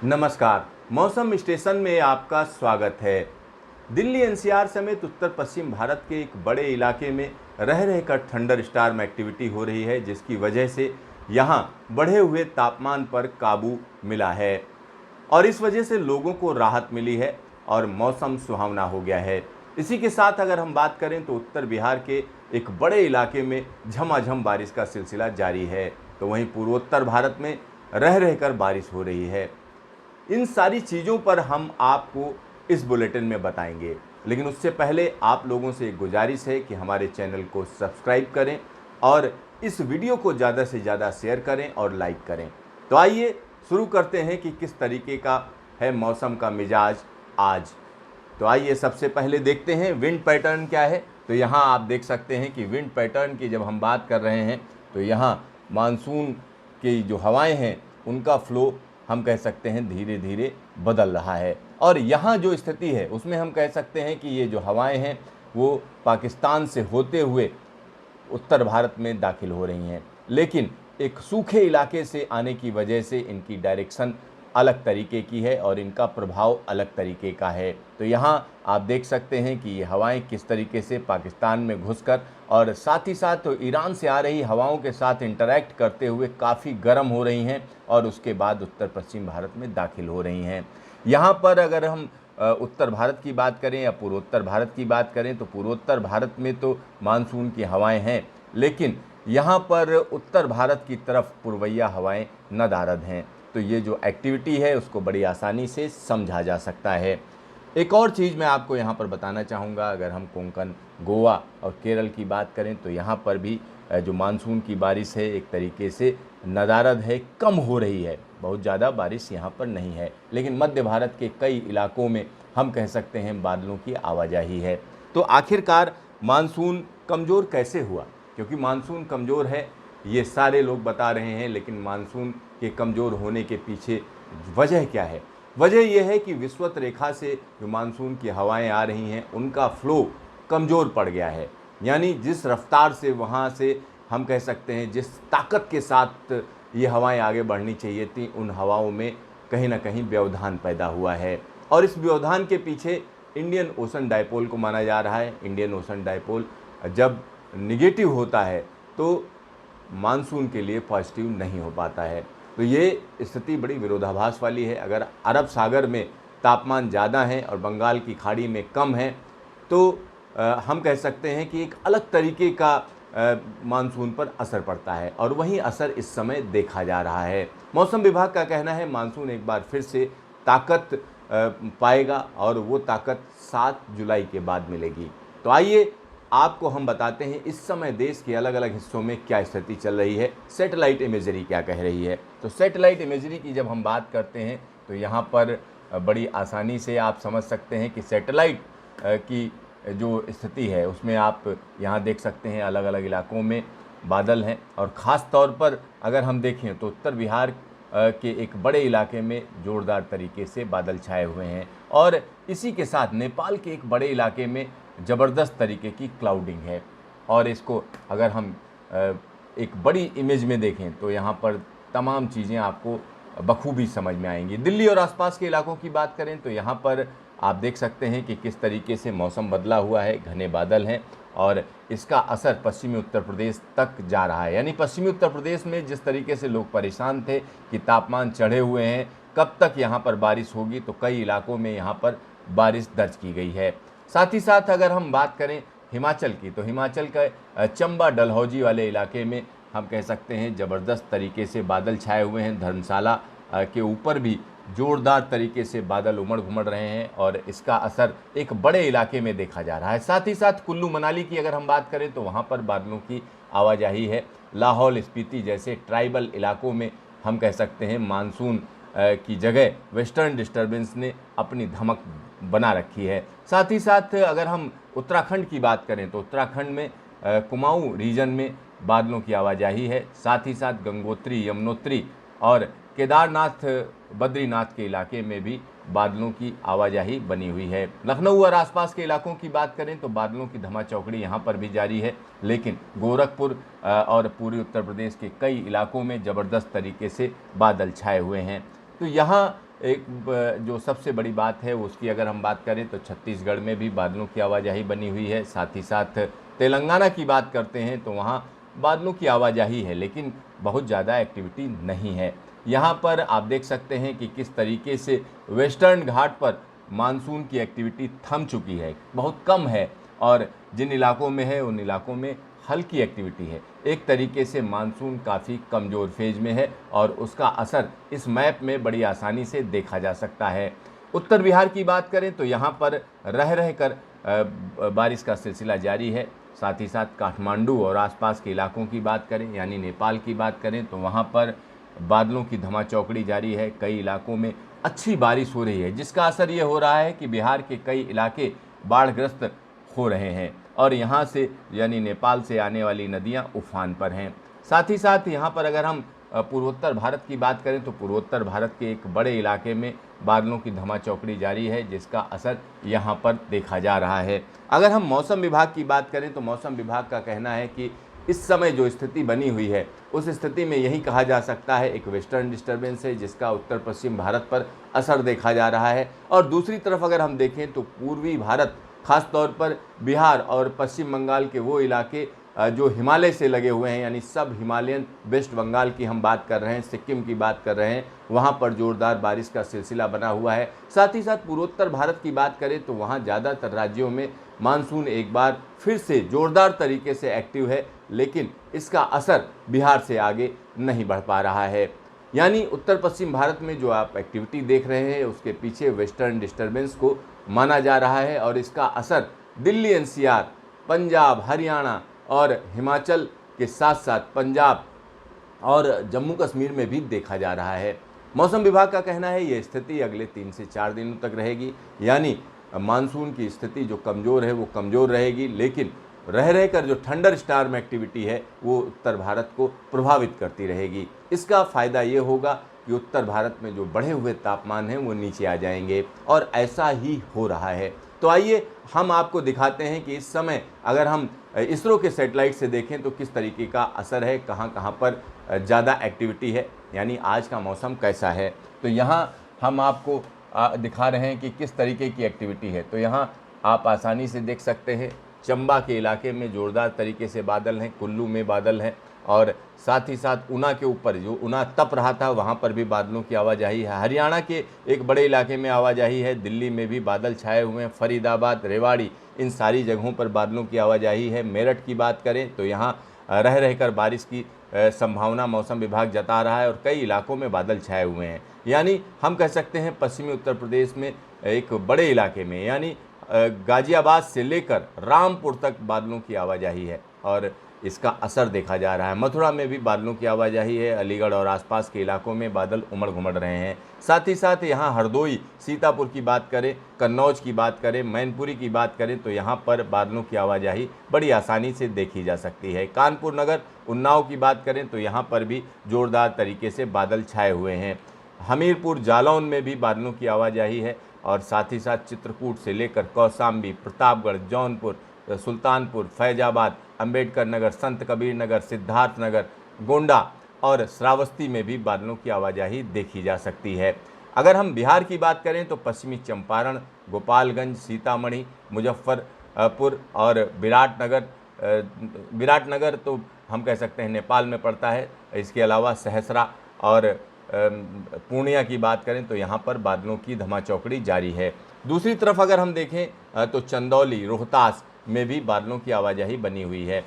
नमस्कार। मौसम स्टेशन में आपका स्वागत है। दिल्ली एनसीआर समेत उत्तर पश्चिम भारत के एक बड़े इलाके में रह रहकर थंडर स्टॉर्म एक्टिविटी हो रही है, जिसकी वजह से यहाँ बढ़े हुए तापमान पर काबू मिला है और इस वजह से लोगों को राहत मिली है और मौसम सुहावना हो गया है। इसी के साथ अगर हम बात करें तो उत्तर बिहार के एक बड़े इलाके में झमाझम बारिश का सिलसिला जारी है, तो वहीं पूर्वोत्तर भारत में रह रहकर बारिश हो रही है। इन सारी चीज़ों पर हम आपको इस बुलेटिन में बताएंगे, लेकिन उससे पहले आप लोगों से एक गुजारिश है कि हमारे चैनल को सब्सक्राइब करें और इस वीडियो को ज़्यादा से ज़्यादा शेयर करें और लाइक करें। तो आइए शुरू करते हैं कि किस तरीके का है मौसम का मिजाज आज। तो आइए सबसे पहले देखते हैं विंड पैटर्न क्या है। तो यहाँ आप देख सकते हैं कि विंड पैटर्न की जब हम बात कर रहे हैं तो यहाँ मानसून की जो हवाएं हैं उनका फ्लो हम कह सकते हैं धीरे धीरे बदल रहा है और यहाँ जो स्थिति है उसमें हम कह सकते हैं कि ये जो हवाएं हैं वो पाकिस्तान से होते हुए उत्तर भारत में दाखिल हो रही हैं, लेकिन एक सूखे इलाके से आने की वजह से इनकी डायरेक्शन अलग तरीके की है और इनका प्रभाव अलग तरीके का है। तो यहाँ आप देख सकते हैं कि ये हवाएं किस तरीके से पाकिस्तान में घुसकर और साथ ही साथ तो ईरान से आ रही हवाओं के साथ इंटरैक्ट करते हुए काफ़ी गर्म हो रही हैं और उसके बाद उत्तर पश्चिम भारत में दाखिल हो रही हैं। यहाँ पर अगर हम उत्तर भारत की बात करें या पूर्वोत्तर भारत की बात करें तो पूर्वोत्तर भारत में तो मानसून की हवाएं हैं, लेकिन यहाँ पर उत्तर भारत की तरफ पूर्वैया हवाएं नदारद हैं। तो ये जो एक्टिविटी है उसको बड़ी आसानी से समझा जा सकता है। एक और चीज़ मैं आपको यहाँ पर बताना चाहूँगा, अगर हम कोंकण, गोवा और केरल की बात करें तो यहाँ पर भी जो मानसून की बारिश है एक तरीके से नदारद है, कम हो रही है। बहुत ज़्यादा बारिश यहाँ पर नहीं है, लेकिन मध्य भारत के कई इलाकों में हम कह सकते हैं बादलों की आवाजाही है। तो आखिरकार मानसून कमज़ोर कैसे हुआ? क्योंकि मानसून कमज़ोर है ये सारे लोग बता रहे हैं, लेकिन मानसून के कमज़ोर होने के पीछे वजह क्या है? वजह यह है कि विषुवत रेखा से जो मानसून की हवाएं आ रही हैं उनका फ्लो कमज़ोर पड़ गया है। यानी जिस रफ्तार से वहाँ से हम कह सकते हैं जिस ताकत के साथ ये हवाएं आगे बढ़नी चाहिए थी, उन हवाओं में कहीं ना कहीं व्यवधान पैदा हुआ है और इस व्यवधान के पीछे इंडियन ओशन डायपोल को माना जा रहा है। इंडियन ओशन डायपोल जब निगेटिव होता है तो मानसून के लिए पॉजिटिव नहीं हो पाता है। तो ये स्थिति बड़ी विरोधाभास वाली है। अगर अरब सागर में तापमान ज़्यादा है और बंगाल की खाड़ी में कम है तो हम कह सकते हैं कि एक अलग तरीके का मानसून पर असर पड़ता है और वही असर इस समय देखा जा रहा है। मौसम विभाग का कहना है मानसून एक बार फिर से ताकत पाएगा और वो ताकत 7 जुलाई के बाद मिलेगी। तो आइए आपको हम बताते हैं इस समय देश के अलग अलग हिस्सों में क्या स्थिति चल रही है, सैटेलाइट इमेजरी क्या कह रही है। तो सैटेलाइट इमेजरी की जब हम बात करते हैं तो यहाँ पर बड़ी आसानी से आप समझ सकते हैं कि सैटेलाइट की जो स्थिति है उसमें आप यहाँ देख सकते हैं अलग अलग इलाकों में बादल हैं और ख़ास तौर पर अगर हम देखें तो उत्तर बिहार के एक बड़े इलाके में ज़ोरदार तरीके से बादल छाए हुए हैं और इसी के साथ नेपाल के एक बड़े इलाके में ज़बरदस्त तरीके की क्लाउडिंग है। और इसको अगर हम एक बड़ी इमेज में देखें तो यहाँ पर तमाम चीज़ें आपको बखूबी समझ में आएंगी। दिल्ली और आसपास के इलाकों की बात करें तो यहाँ पर आप देख सकते हैं कि किस तरीके से मौसम बदला हुआ है, घने बादल हैं और इसका असर पश्चिमी उत्तर प्रदेश तक जा रहा है। यानी पश्चिमी उत्तर प्रदेश में जिस तरीके से लोग परेशान थे कि तापमान चढ़े हुए हैं, कब तक यहाँ पर बारिश होगी, तो कई इलाकों में यहाँ पर बारिश दर्ज की गई है। साथ ही साथ अगर हम बात करें हिमाचल की तो हिमाचल का चंबा डलहौजी वाले इलाके में हम कह सकते हैं ज़बरदस्त तरीके से बादल छाए हुए हैं। धर्मशाला के ऊपर भी ज़ोरदार तरीके से बादल उमड़ घुमड़ रहे हैं और इसका असर एक बड़े इलाके में देखा जा रहा है। साथ ही साथ कुल्लू मनाली की अगर हम बात करें तो वहाँ पर बादलों की आवाजाही है। लाहौल स्पीति जैसे ट्राइबल इलाकों में हम कह सकते हैं मानसून की जगह वेस्टर्न डिस्टर्बेंस ने अपनी धमक बना रखी है। साथ ही साथ अगर हम उत्तराखंड की बात करें तो उत्तराखंड में कुमाऊं रीजन में बादलों की आवाजाही है। साथ ही साथ गंगोत्री, यमुनोत्री और केदारनाथ, बद्रीनाथ के इलाके में भी बादलों की आवाजाही बनी हुई है। लखनऊ और आसपास के इलाकों की बात करें तो बादलों की धमाचौकड़ी यहाँ पर भी जारी है, लेकिन गोरखपुर और पूर्वी उत्तर प्रदेश के कई इलाकों में ज़बरदस्त तरीके से बादल छाए हुए हैं। तो यहाँ एक जो सबसे बड़ी बात है उसकी अगर हम बात करें तो छत्तीसगढ़ में भी बादलों की आवाजाही बनी हुई है। साथ ही साथ तेलंगाना की बात करते हैं तो वहाँ बादलों की आवाजाही है, लेकिन बहुत ज़्यादा एक्टिविटी नहीं है। यहाँ पर आप देख सकते हैं कि किस तरीके से वेस्टर्न घाट पर मानसून की एक्टिविटी थम चुकी है, बहुत कम है, और जिन इलाकों में है उन इलाकों में हल्की एक्टिविटी है। एक तरीके से मानसून काफ़ी कमज़ोर फेज में है और उसका असर इस मैप में बड़ी आसानी से देखा जा सकता है। उत्तर बिहार की बात करें तो यहाँ पर रह रह कर बारिश का सिलसिला जारी है। साथ ही साथ काठमांडू और आसपास के इलाकों की बात करें, यानी नेपाल की बात करें, तो वहाँ पर बादलों की धमाचौकड़ी जारी है। कई इलाकों में अच्छी बारिश हो रही है, जिसका असर ये हो रहा है कि बिहार के कई इलाके बाढ़ग्रस्त हो रहे हैं और यहाँ से यानी नेपाल से आने वाली नदियाँ उफान पर हैं। साथ ही साथ यहाँ पर अगर हम पूर्वोत्तर भारत की बात करें तो पूर्वोत्तर भारत के एक बड़े इलाके में बादलों की धमाचौकड़ी जारी है, जिसका असर यहाँ पर देखा जा रहा है। अगर हम मौसम विभाग की बात करें तो मौसम विभाग का कहना है कि इस समय जो स्थिति बनी हुई है उस स्थिति में यही कहा जा सकता है एक वेस्टर्न डिस्टर्बेंस है, जिसका उत्तर पश्चिम भारत पर असर देखा जा रहा है। और दूसरी तरफ अगर हम देखें तो पूर्वी भारत, खास तौर पर बिहार और पश्चिम बंगाल के वो इलाके जो हिमालय से लगे हुए हैं, यानी सब हिमालयन, वेस्ट बंगाल की हम बात कर रहे हैं, सिक्किम की बात कर रहे हैं, वहाँ पर जोरदार बारिश का सिलसिला बना हुआ है। साथ ही साथ पूर्वोत्तर भारत की बात करें तो वहाँ ज़्यादातर राज्यों में मानसून एक बार फिर से जोरदार तरीके से एक्टिव है, लेकिन इसका असर बिहार से आगे नहीं बढ़ पा रहा है। यानी उत्तर पश्चिम भारत में जो आप एक्टिविटी देख रहे हैं उसके पीछे वेस्टर्न डिस्टर्बेंस को माना जा रहा है और इसका असर दिल्ली एनसीआर, पंजाब, हरियाणा और हिमाचल के साथ साथ पंजाब और जम्मू कश्मीर में भी देखा जा रहा है। मौसम विभाग का कहना है ये स्थिति अगले 3 से 4 दिनों तक रहेगी, यानी मानसून की स्थिति जो कमज़ोर है वो कमज़ोर रहेगी, लेकिन रह रहकर जो थंडर स्टार्म एक्टिविटी है वो उत्तर भारत को प्रभावित करती रहेगी। इसका फ़ायदा ये होगा कि उत्तर भारत में जो बढ़े हुए तापमान हैं वो नीचे आ जाएंगे और ऐसा ही हो रहा है। तो आइए हम आपको दिखाते हैं कि इस समय अगर हम इसरो के सैटेलाइट से देखें तो किस तरीके का असर है, कहाँ कहाँ पर ज़्यादा एक्टिविटी है, यानी आज का मौसम कैसा है। तो यहाँ हम आपको दिखा रहे हैं कि किस तरीके की एक्टिविटी है। तो यहाँ आप आसानी से देख सकते हैं चंबा के इलाके में ज़ोरदार तरीके से बादल हैं, कुल्लू में बादल हैं और साथ ही साथ ऊना के ऊपर जो ऊना तप रहा था वहाँ पर भी बादलों की आवाजाही है। हरियाणा के एक बड़े इलाके में आवाजाही है, दिल्ली में भी बादल छाए हुए हैं, फरीदाबाद, रेवाड़ी, इन सारी जगहों पर बादलों की आवाजाही है। मेरठ की बात करें तो यहाँ रह रहकर बारिश की संभावना मौसम विभाग जता रहा है और कई इलाकों में बादल छाए हुए हैं। यानी हम कह सकते हैं पश्चिमी उत्तर प्रदेश में एक बड़े इलाके में, यानी गाजियाबाद से लेकर रामपुर तक बादलों की आवाजाही है और इसका असर देखा जा रहा है। मथुरा में भी बादलों की आवाजाही है, अलीगढ़ और आसपास के इलाकों में बादल उमड़ घुमड़ रहे हैं। साथ ही साथ यहाँ हरदोई, सीतापुर की बात करें, कन्नौज की बात करें, मैनपुरी की बात करें तो यहाँ पर बादलों की आवाजाही बड़ी आसानी से देखी जा सकती है। कानपुर नगर, उन्नाव की बात करें तो यहाँ पर भी ज़ोरदार तरीके से बादल छाए हुए हैं। हमीरपुर, जालौन में भी बादलों की आवाजाही है और साथ ही साथ चित्रकूट से लेकर कौशाम्बी, प्रतापगढ़, जौनपुर, सुल्तानपुर, फैजाबाद, अंबेडकर नगर, संत कबीर नगर, सिद्धार्थ नगर, गोंडा और श्रावस्ती में भी बादलों की आवाजाही देखी जा सकती है। अगर हम बिहार की बात करें तो पश्चिमी चंपारण, गोपालगंज, सीतामढ़ी, मुजफ्फरपुर और विराटनगर तो हम कह सकते हैं नेपाल में पड़ता है। इसके अलावा सहसरा और पूर्णिया की बात करें तो यहाँ पर बादलों की धमाचौकड़ी जारी है। दूसरी तरफ अगर हम देखें तो चंदौली, रोहतास में भी बादलों की आवाजाही बनी हुई है।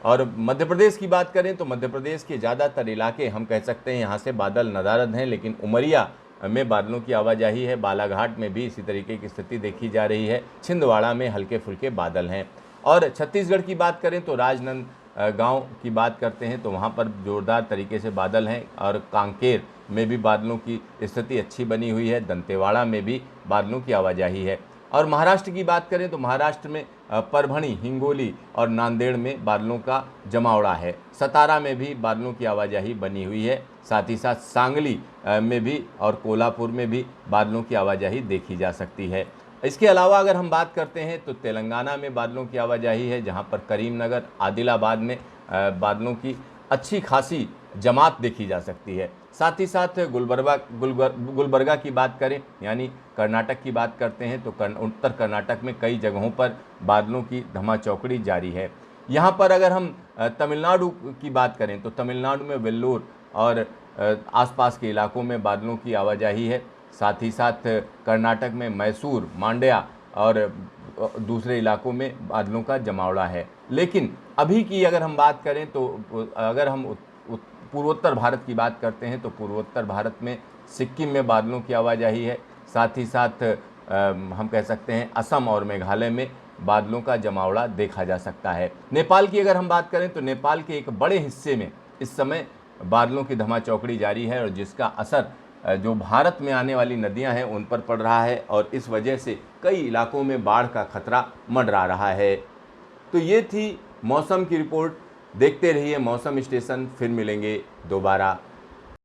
और मध्य प्रदेश की बात करें तो मध्य प्रदेश के ज़्यादातर इलाके हम कह सकते हैं यहाँ से बादल नदारद हैं, लेकिन उमरिया में बादलों की आवाजाही है। बालाघाट में भी इसी तरीके की स्थिति देखी जा रही है। छिंदवाड़ा में हल्के फुल्के बादल हैं। और छत्तीसगढ़ की बात करें तो राजनांदगांव की बात करते हैं तो वहाँ पर ज़ोरदार तरीके से बादल हैं और कांकेर में भी बादलों की स्थिति अच्छी बनी हुई है। दंतेवाड़ा में भी बादलों की आवाजाही है। और महाराष्ट्र की बात करें तो महाराष्ट्र में परभणी, हिंगोली और नांदेड़ में बादलों का जमावड़ा है। सतारा में भी बादलों की आवाजाही बनी हुई है। साथ ही साथ सांगली में भी और कोल्हापुर में भी बादलों की आवाजाही देखी जा सकती है। इसके अलावा अगर हम बात करते हैं तो तेलंगाना में बादलों की आवाजाही है, जहां पर करीमनगर, आदिलाबाद में बादलों की अच्छी खासी जमात देखी जा सकती है। साथ ही साथ गुलबर्गा की बात करें, यानी कर्नाटक की बात करते हैं, तो उत्तर कर्नाटक में कई जगहों पर बादलों की धमाचौकड़ी जारी है। यहाँ पर अगर हम तमिलनाडु की बात करें तो तमिलनाडु में वेल्लोर और आसपास के इलाकों में बादलों की आवाजाही है। साथ ही साथ कर्नाटक में मैसूर, मांड्या और दूसरे इलाकों में बादलों का जमावड़ा है। लेकिन अभी की अगर हम बात करें तो अगर हम पूर्वोत्तर भारत की बात करते हैं तो पूर्वोत्तर भारत में सिक्किम में बादलों की आवाजाही है। साथ ही साथ हम कह सकते हैं असम और मेघालय में बादलों का जमावड़ा देखा जा सकता है। नेपाल की अगर हम बात करें तो नेपाल के एक बड़े हिस्से में इस समय बादलों की धमाचौकड़ी जारी है और जिसका असर जो भारत में आने वाली नदियां हैं उन पर पड़ रहा है और इस वजह से कई इलाकों में बाढ़ का खतरा मंडरा रहा है। तो ये थी मौसम की रिपोर्ट। देखते रहिए मौसम स्टेशन, फिर मिलेंगे दोबारा।